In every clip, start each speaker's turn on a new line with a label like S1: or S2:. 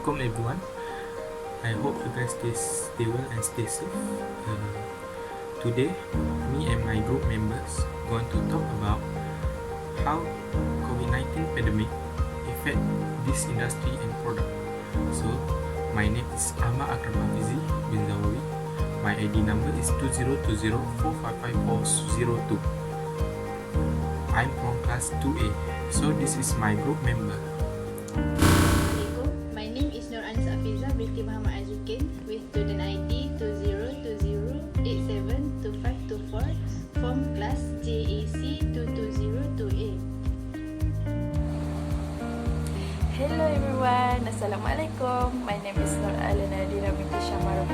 S1: Assalamualaikum everyone. I hope you guys stay well and stay safe. Today, me and my group members going to talk about how COVID-19 pandemic affect this industry and product. So, my name is Ahmad Akram Afizie bin Zawawi. My ID number is 2020455402. I'm from class 2A. So this is my group member.
S2: Assalamualaikum. My name is Nurhidayah Binti Razikin with student ID 2020872524 from class JAC 2202A.
S3: Hello everyone, Assalamualaikum. My name is Nadirah Binti Shamarol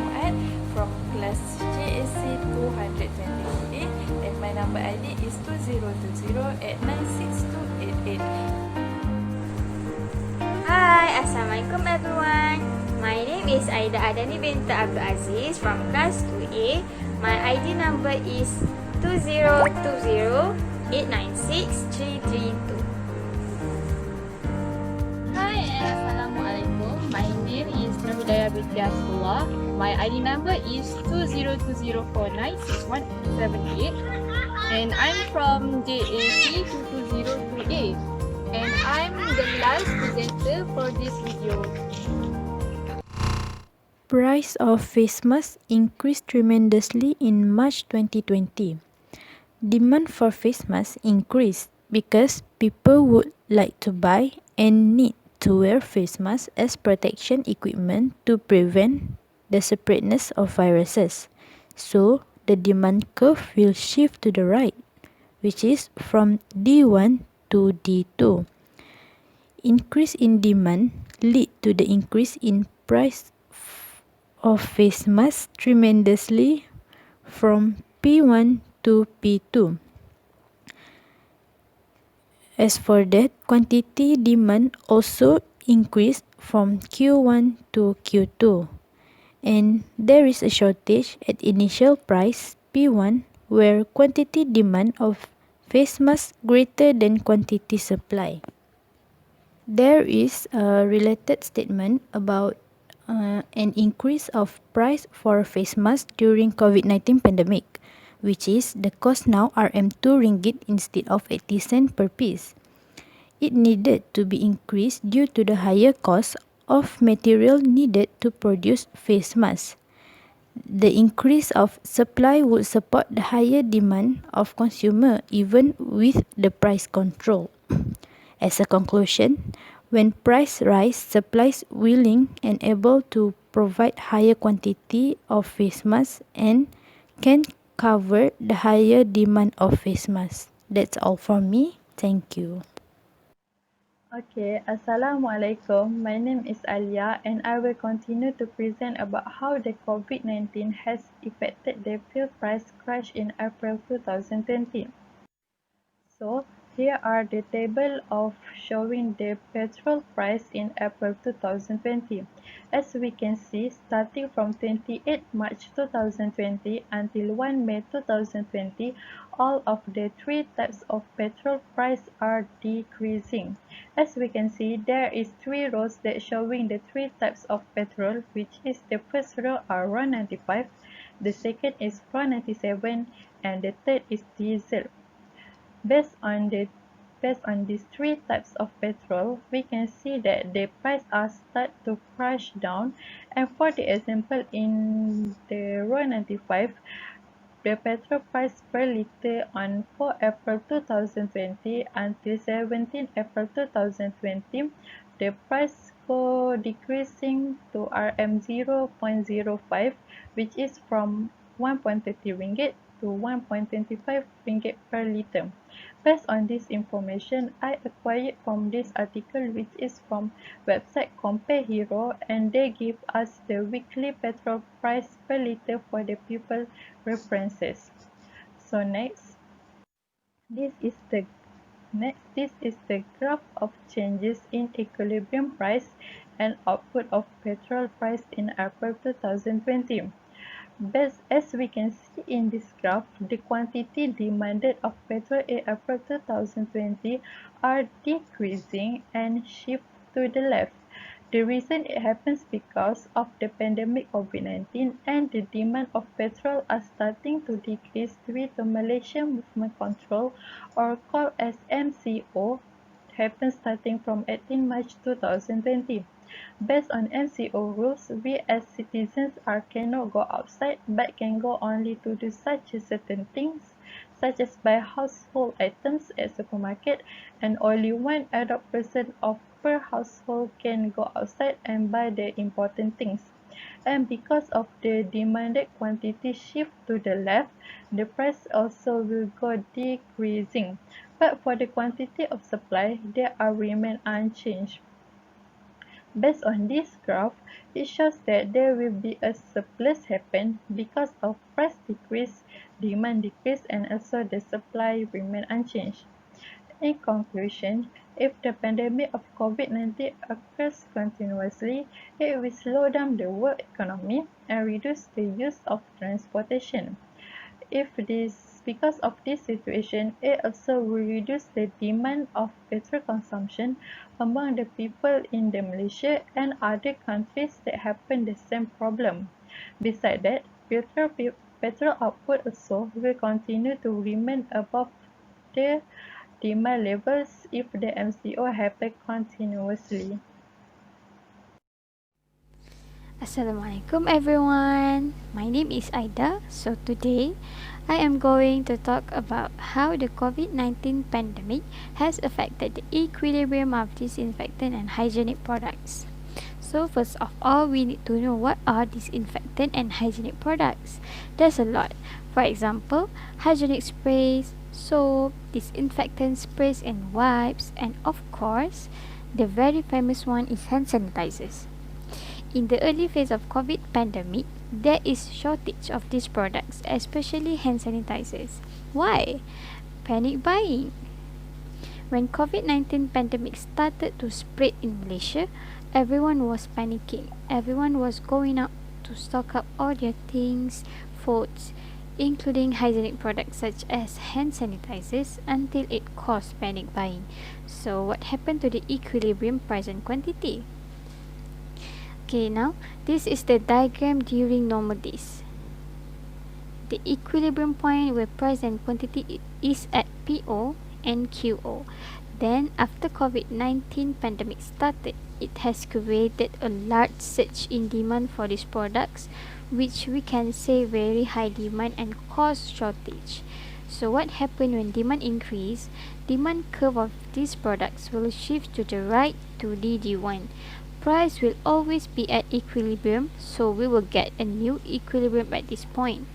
S3: from class JAC 220A and my number ID is 2020896288.
S4: Hi, Assalamualaikum everyone. My name is Aida Adani Binti Aziz from class 2A. My ID number is 2020896332.
S5: Hi, Assalamualaikum. My name is Nurhidayah binti Hasbullah. My ID number is 2020496178 and I'm from JAC 2202A and I'm the last presenter for this video.
S6: Price of face masks increased tremendously in March 2020. Demand for face masks increased because people would like to buy and need to wear face masks as protection equipment to prevent the spreadness of viruses. So, the demand curve will shift to the right, which is from D1 to D2. Increase in demand lead to the increase in price of face masks tremendously from P1 to P2. As for that, quantity demand also increased from Q1 to Q2. And there is a shortage at initial price P1 where quantity demand of face masks greater than quantity supply. There is a related statement about an increase of price for face masks during COVID-19 pandemic, which is the cost now RM2 ringgit instead of 80 cents per piece. It needed to be increased due to the higher cost of material needed to produce face masks. The increase of supply would support the higher demand of consumer even with the price control. As a conclusion, when price rise, supply is willing and able to provide higher quantity of face masks and can cover the higher demand of face masks. That's all from me. Thank you.
S3: Okay, Assalamualaikum. My name is Aliya and I will continue to present about how the COVID-19 has affected the fuel price crash in April 2020. So, here are the table of showing the petrol price in April 2020. As we can see, starting from 28 March 2020 until 1 May 2020, all of the three types of petrol price are decreasing. As we can see, there is three rows that showing the three types of petrol, which is the first row are RON95, the second is RON97, and the third is diesel. Based on these three types of petrol, we can see that the price are start to crash down. And for the example, in the RON95, the petrol price per litre on 4 April 2020 until 17 April 2020, the price go decreasing to RM0.05, which is from 1.30 ringgit to 1.25 ringgit per litre. Based on this information, I acquired from this article, which is from website Compare Hero, and they give us the weekly petrol price per litre for the people references. So next, this is the graph of changes in equilibrium price and output of petrol price in April 2020. As we can see in this graph, the quantity demanded of petrol in April 2020 are decreasing and shift to the left. The reason it happens because of the pandemic COVID-19 and the demand of petrol are starting to decrease due to Malaysian Movement Control, or called as MCO, happens starting from 18 March 2020. Based on MCO rules, we as citizens cannot go outside but can go only to do such certain things, such as buy household items at supermarket, and only one adult person of per household can go outside and buy the important things. And because of the demanded quantity shift to the left, the price also will go decreasing. But for the quantity of supply, they are remain unchanged. Based on this graph, it shows that there will be a surplus happen because of price decrease, demand decrease, and also the supply remain unchanged. In conclusion, if the pandemic of COVID-19 occurs continuously, it will slow down the world economy and reduce the use of transportation. Because of this situation, it also will reduce the demand of petrol consumption among the people in the Malaysia and other countries that have the same problem. Besides that, petrol output also will continue to remain above the demand levels if the MCO happen continuously.
S4: Assalamualaikum everyone. My name is Aida. So today I am going to talk about how the COVID-19 pandemic has affected the equilibrium of disinfectant and hygienic products. So first of all, we need to know what are disinfectant and hygienic products. There's a lot. For example, hygienic sprays, soap, disinfectant sprays and wipes, and of course, the very famous one is hand sanitizers. In the early phase of COVID pandemic, there is shortage of these products, especially hand sanitizers. Why? Panic buying. When COVID-19 pandemic started to spread in Malaysia, everyone was panicking. Everyone was going out to stock up all their things, foods, including hygienic products such as hand sanitizers, until it caused panic buying. So what happened to the equilibrium price and quantity? Okay, now this is the diagram during normal days. The equilibrium point where price and quantity is at PO and QO. Then after COVID-19 pandemic started, it has created a large surge in demand for these products, which we can say very high demand and cause shortage. So what happened when demand increase? Demand curve of these products will shift to the right to DD1. Price will always be at equilibrium, so we will get a new equilibrium at this point.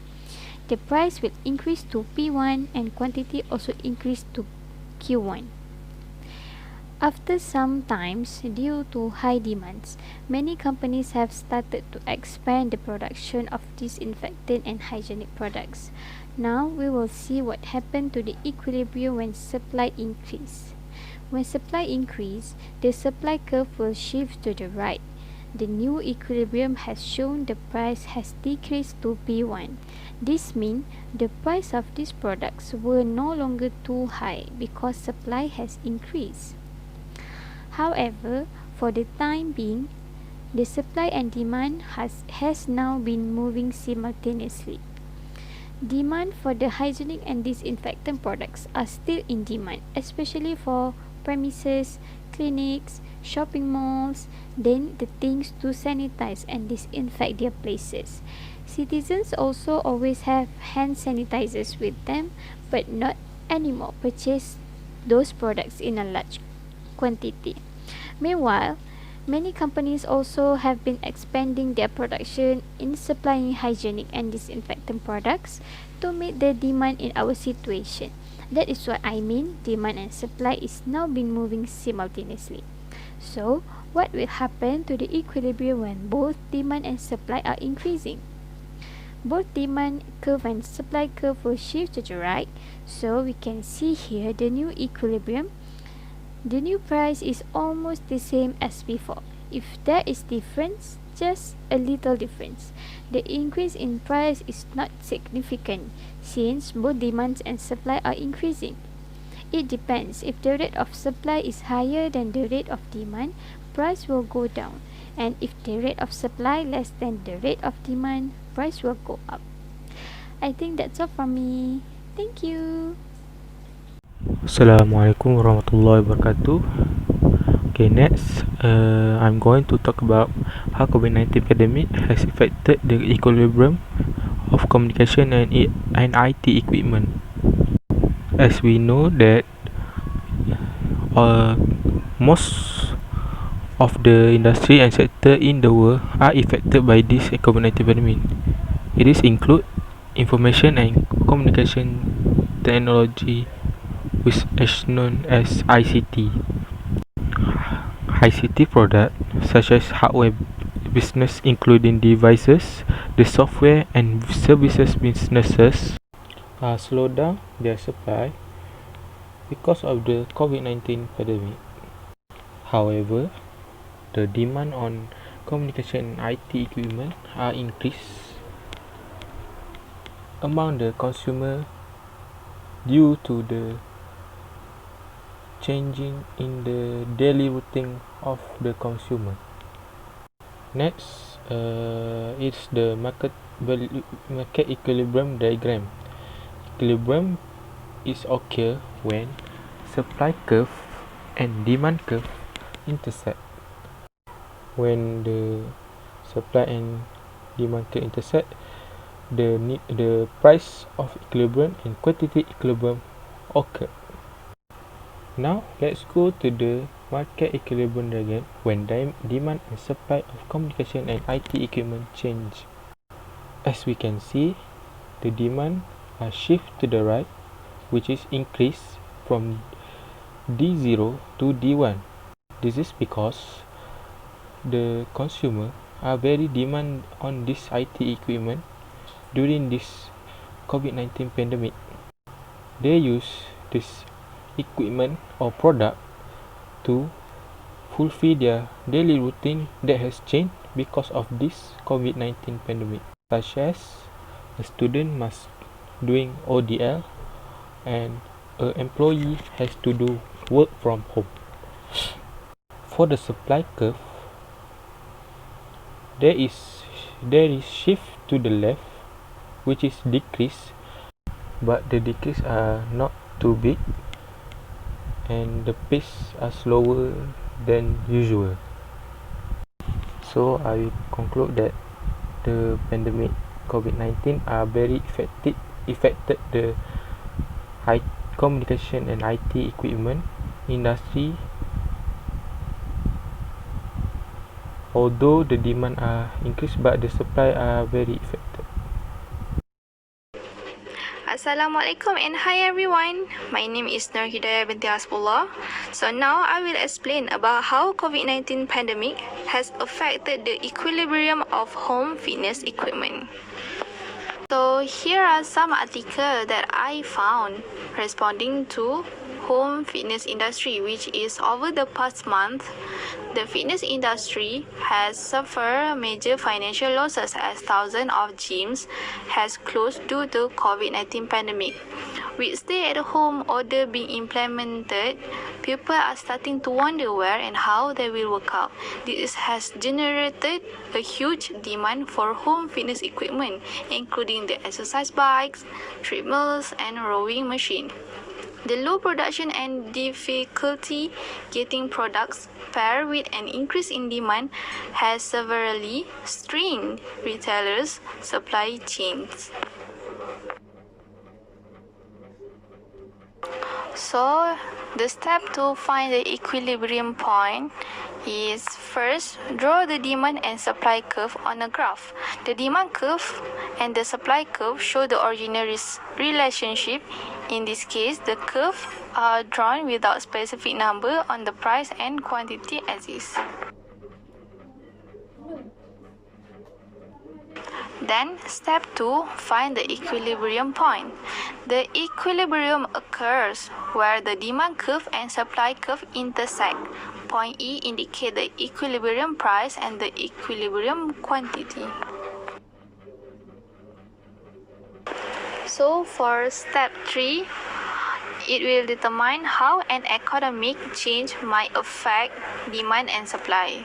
S4: The price will increase to P1 and quantity also increase to Q1. After some times, due to high demands, many companies have started to expand the production of disinfectant and hygienic products. Now we will see what happened to the equilibrium when supply increase. When supply increase, the supply curve will shift to the right. The new equilibrium has shown the price has decreased to P1. This means the price of these products were no longer too high because supply has increased. However, for the time being, the supply and demand has now been moving simultaneously. Demand for the hygienic and disinfectant products are still in demand, especially for premises, clinics, shopping malls, then the things to sanitize and disinfect their places. Citizens also always have hand sanitizers with them, but not anymore purchase those products in a large quantity. Meanwhile, many companies also have been expanding their production in supplying hygienic and disinfectant products to meet the demand in our situation. That is what I mean, demand and supply is now been moving simultaneously. So, what will happen to the equilibrium when both demand and supply are increasing? Both demand curve and supply curve will shift to the right, so we can see here the new equilibrium. The new price is almost the same as before. If there is difference, just a little difference. The increase in price is not significant since both demands and supply are increasing. It depends. If the rate of supply is higher than the rate of demand, price will go down, and if the rate of supply less than the rate of demand, price will go up. I think that's all from me. Thank you.
S1: Assalamualaikum warahmatullahi wabarakatuh. Okay, next, I'm going to talk about how COVID-19 pandemic has affected the equilibrium of communication and IT equipment. As we know that most of the industry and sector in the world are affected by this COVID-19 pandemic. It is include information and communication technology, which is known as ICT. ICT products such as hardware business including devices, the software and services businesses slow down their supply because of the COVID-19 pandemic. However, the demand on communication and IT equipment are increased among the consumer due to the changing in the daily routine of the consumer. Next, is the market equilibrium diagram. Equilibrium is occur when supply curve and demand curve intersect. When the supply and demand curve intersect, the price of equilibrium and quantity equilibrium occur. Now let's go to the market equilibrium diagram when demand and supply of communication and IT equipment change. As we can see, the demand shift to the right, which is increase from D0 to D1. This is because the consumer are very demand on this IT equipment during this COVID-19 pandemic. They use this equipment or product to fulfill their daily routine that has changed because of this COVID-19 pandemic, such as a student must doing ODL and an employee has to do work from home. For the supply curve, there is shift to the left, which is decrease, but the decrease are not too big and the pace are slower than usual. So I conclude that the pandemic COVID-19 are very affected the high communication and IT equipment industry, although the demand are increased but the supply are very affected.
S2: Assalamualaikum and hi everyone. My name is Nurhidayah Binti Hasbullah. So now I will explain about how COVID-19 pandemic has affected the equilibrium of home fitness equipment. So here are some articles that I found responding to home fitness industry, which is over the past month, the fitness industry has suffered major financial losses as thousands of gyms has closed due to COVID-19 pandemic. With stay-at-home order being implemented, people are starting to wonder where and how they will work out. This has generated a huge demand for home fitness equipment, including the exercise bikes, treadmills, and rowing machine. The low production and difficulty getting products paired with an increase in demand has severely strained retailers' supply chains. So, the step to find the equilibrium point is first draw the demand and supply curve on a graph. The demand curve and the supply curve show the original relationship. In this case, the curve are drawn without specific number on the price and quantity axis. Then, step 2, find the equilibrium point. The equilibrium occurs where the demand curve and supply curve intersect. Point E indicates the equilibrium price and the equilibrium quantity. So, for step 3, it will determine how an economic change might affect demand and supply.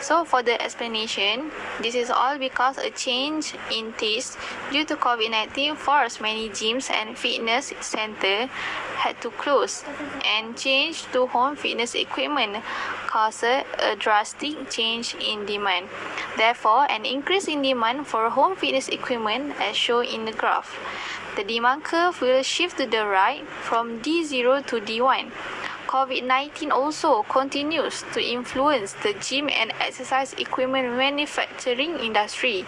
S2: So for the explanation, this is all because a change in taste due to COVID-19 forced many gyms and fitness centers had to close, and change to home fitness equipment caused a drastic change in demand. Therefore, an increase in demand for home fitness equipment as shown in the graph. The demand curve will shift to the right from D0 to D1. COVID-19 also continues to influence the gym and exercise equipment manufacturing industry.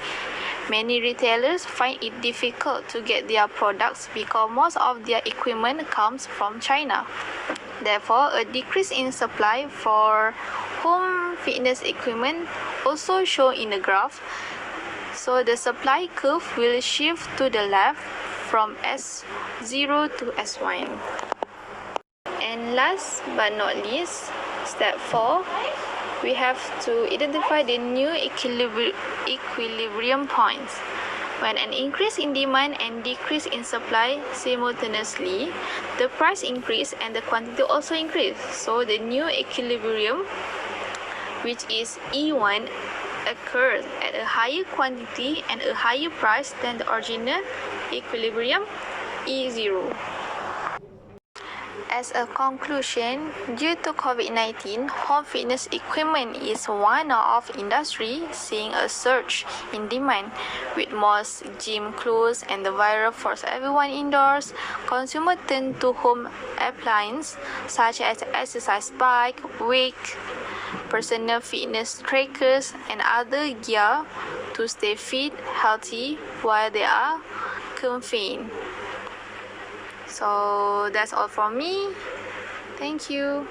S2: Many retailers find it difficult to get their products because most of their equipment comes from China. Therefore, a decrease in supply for home fitness equipment also shown in the graph. So the supply curve will shift to the left from S0 to S1. And last but not least, step 4, we have to identify the new equilibrium points. When an increase in demand and decrease in supply simultaneously, the price increase and the quantity also increase. So the new equilibrium, which is E1, occurs at a higher quantity and a higher price than the original equilibrium E0. As a conclusion, due to COVID-19, home fitness equipment is one of industry seeing a surge in demand. With most gym closed and the virus forced everyone indoors, consumers turn to home appliances such as exercise bike, weight, personal fitness trackers, and other gear to stay fit, healthy while they are confined. So that's all from me. Thank you.